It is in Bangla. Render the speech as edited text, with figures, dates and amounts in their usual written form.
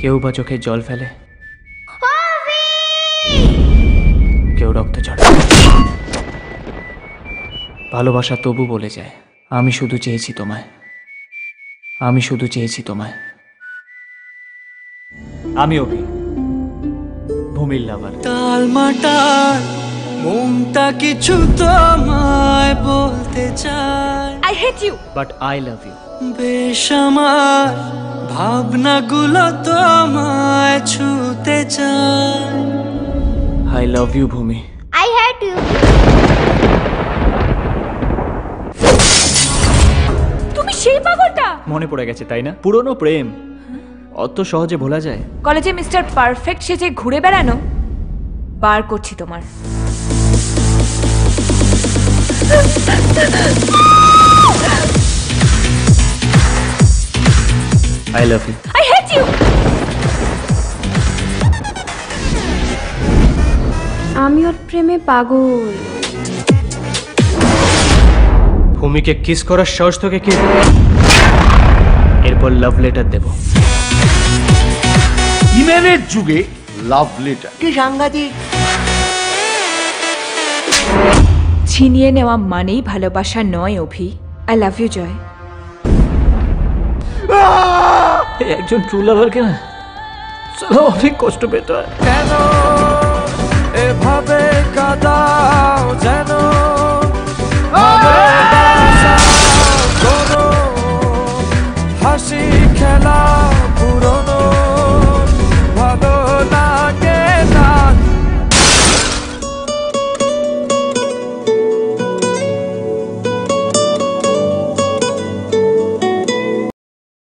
কেউ বা চোখে জল ফেলে, কেউ রক্ত ঝরে। ভালোবাসা তবু বলে যায়, আমি শুধু চেয়েছি তোমায়, আমি শুধু চেয়েছি তোমায়। আমি অভি, ভূমির লাভার। টালমাটাল মনটা কিছু তোমায় বলতে চায়। I hate you. But I love you. বেশ আমার ভাবনাগুলো তোমায় ছুতে চায়। আই লাভ ইউ ভূমি। I hate you. তুমি সেই পাগলটা? মনে পড়ে গেছে তাই না? পুরনো প্রেম অত সহজে ভোলা যায়? কলেজে মিস্টার পারফেক্ট সেজে ঘুরে বেড়ানো বার করছি তোমার। I love you. I hate you. আমি ওর প্রেমে পাগল। ভূমিকে কিস করার সাহস তোকে কে দিল? এরপর লাভ লেটার দেব। ইমেলের যুগে লাভ লেটার কি সাংঘাতিক! ছিনিয়ে নেওয়া মানেই ভালোবাসা নয় অভি। আই লাভ ইউ জয়। একজন ট্রু লাভারকে না অনেক কষ্ট পেতে হয়। কেন এভাবে কাদাও যেন হাসি খেলা পুরনো